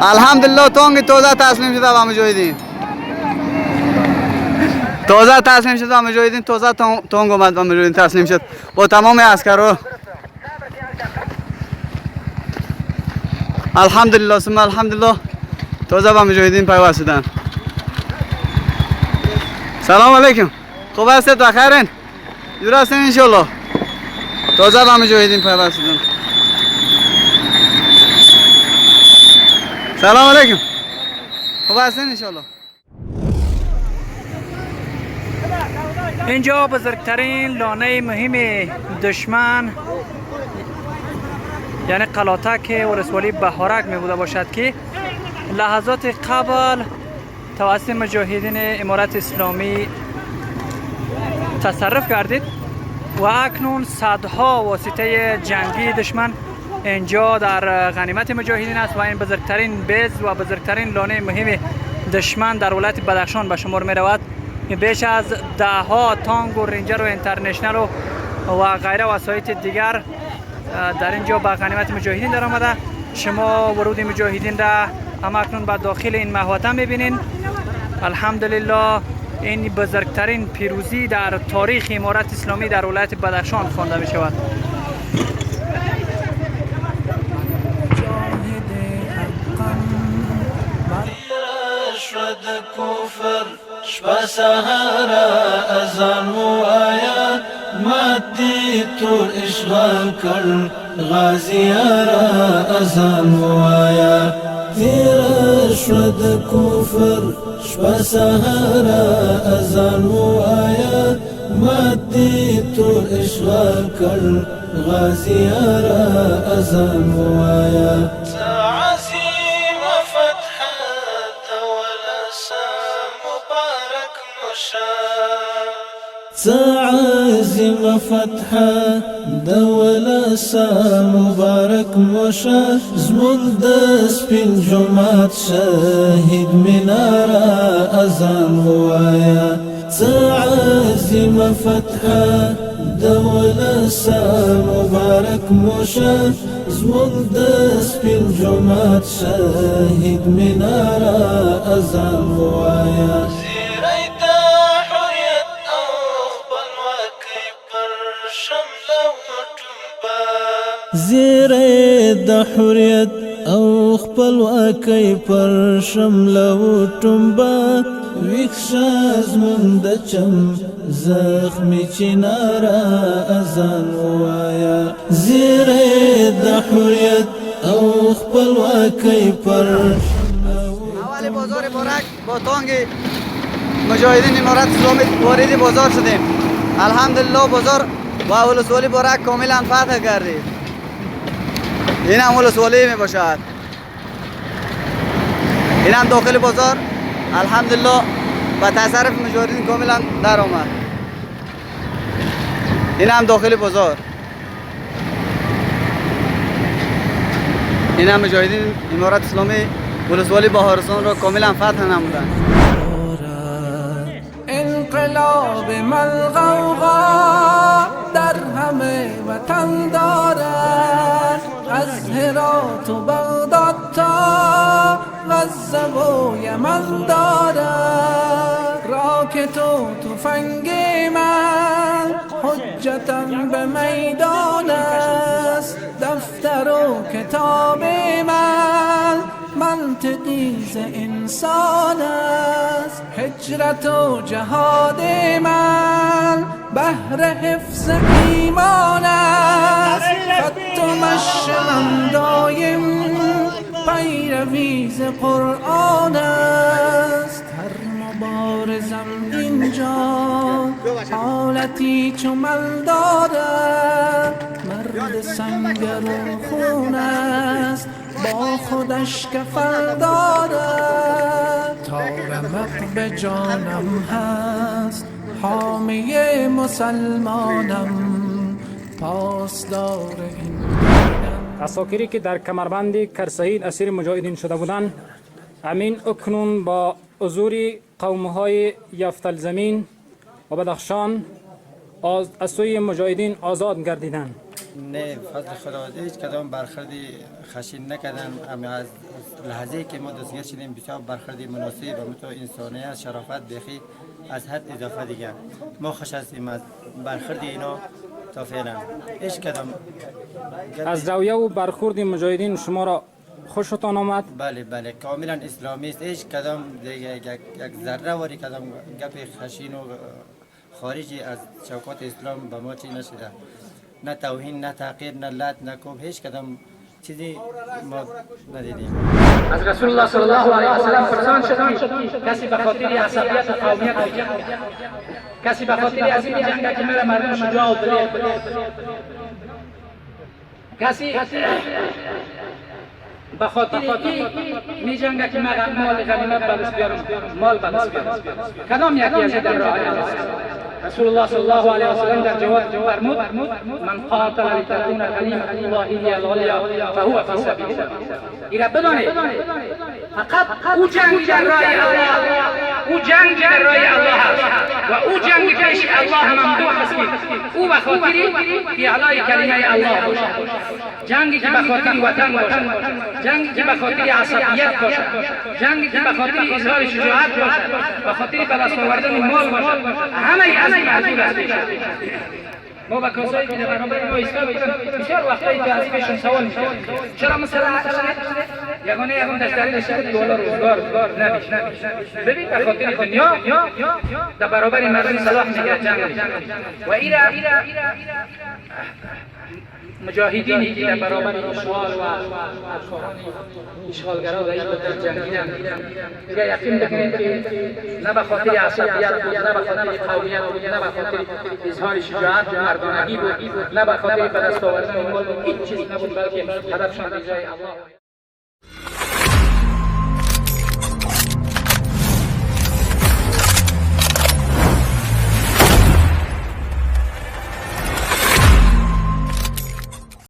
الحمدلله تانگ تازه تسلیم شده به مجاهدین. تازه تسلیم شد به مجاهدین. تازه تانگ اومد به مجاهدین تسلیم شد با تمام عسکرها. الحمدلله ثم الحمدلله تازه به مجاهدین پیوستیدن. سلام علیکم. خوب هستید؟ بخیرین؟ جور هستین انشالله؟ تازه به مجاهدین پیوستیدن. سلام علیکم. خوب هستین انشالله؟ اینجا بزرگترین لانه مهم دشمن یعنی قلاتک ولسوالی بهارک می بوده باشد که لحظات قبل توسط مجاهدین امارت اسلامی تصرف گردید و اکنون صدها واسطه جنگی دشمن اینجا در غنیمت مجاهدین است و این بزرگترین بیز و بزرگترین لانه مهم دشمن در ولایت بدخشان به شمار می رود. بیش از 10 ها تانک و رنجر و اینترنشنل و غیره وسایط دیگر در اینجا به غنیمت مجاهدین در آمده. شما ورود مجاهدین را هم اکنون به داخل این محوطه میبینین. الحمدلله این بزرگترین پیروزی در تاریخ امارت اسلامی در ولایت بدخشان خوانده می شود. شپه سهاره اذان وایا مدی تور اشغال کړ غازیاره اذان وایا تیر شو د کفر شپه سهاره اذان وایا مدی تور اشغال کړ غازیاره اذان وایا عزيمة فتحة دولة سا مبارك مشا زمون دس في الجمعة شاهد منارة أذان وايا عزيمة فتحة دولة سا مبارك مشا زمون دس في الجمعة شاهد منارة أذان وايا زیره د حریت او خپلواکۍ پر شمله وټومبه ویښه زموږ د چم زخمي چناره اذان ووایه زیره د حریت او خپلواکۍ پر اول بازار بارک با تانگ مجاهدین امارت اسلامی وارد بازار شدیم. الحمدلله بازار با ولسوالی بارک کاملا فتح کردیم. این هم ولسوالی می باشد. این هم داخل بازار الحمدلله با تصرف مجاهدین کاملا در آمد. این هم داخل بازار. این هم مجاهدین امارت اسلامی ولسوالی بهارستان را کاملا فتح نمودند. انقلاب ملغوغا در همه وطن دارد از هرات و بغداد تا غزه و یمن دارد راکت و تفنگ من حجتم به میدان است دفتر و کتاب من منطقی ز انسان است هجرت و جهاد من بهر حفظ ایمان است خط و مشرم دایم پیروی ز قرآن است هر مبارزم اینجا حالتی چو من دارد مرد سنگر و خون است با خودش کفر دارد تا رمق به جانم هست حامی مسلمانم پاسدار این اساکری که در کمربند کرسهید اسیر مجاهدین شده بودند امین اکنون با حضور قومهای یفتل زمین و بدخشان از سوی مجاهدین آزاد گردیدند. نه فضل خدا هیچ کدام برخوردی خشین نکردن. اما از لحظه که ما دستگیر شدیم بسیار برخوردی مناسب و متو انسانیت شرافت بخی از حد اضافه دیگه. ما خوش هستیم از برخورد اینا تا فعلا. هیچ کدام از رویه و برخورد مجاهدین شما را خوشتان آمد؟ بله کاملا اسلامی است. هیچ کدام دیگه یک ذره واری کدام گپ خشین و خارجی از چوکات اسلام به ما چی نشده. نه توهین، نه تحقیر، نه لط، نه کوب، هیچ کدام چیزی ما ندیدیم. از رسول الله صلی الله علیه و سلم پرسان شد کسی به خاطر عصبیت و قومیت جنگ، کسی به خاطر از این جنگ که میره مردم شجاع و دلیر، کسی به خاطر می جنگه که مال غنیمت به دست بیارم، مال به دست بیارم. کدام یکی از این راه است؟ رسول الله صلی الله علیه و سلم در جواب فرمود: من قاتل لتكون كلمة الله هي العليا فهو في سبيل الله. اینا بدانید فقط او جنگ در راه الله، او جنگ در راه الله و او جنگ پیش الله ممدوح است. او به خاطر اعلای کلمه الله باشد، جنگی که به خاطر وطن باشد، جنگی که به خاطر عصبیت باشد، جنگی که به خاطر اظهار شجاعت باشد، به خاطر به دست آوردن مال باشد، همه از این معذور است. ما با کسایی که در برابر ما ایستاد بسیار وقتایی تو ازشون سوال میشه چرا مثلا یگانه دشتری داشته که والا روزگار نمیشه. ببین به خاطر دنیا در برابر مردم صلاح میگه جنگ و ایرا مجاهدینی که در برابر اشغال و اشغالگرا و در جنگیدن دیگه یقین بکنید که نه به خاطر عصبیت بود، نه به خاطر قومیت بود، نه به خاطر اظهار شجاعت و مردانگی بود، نه به خاطر به دست آوردن مال، هیچ چیز نبود، بلکه هدفشان رضای الله.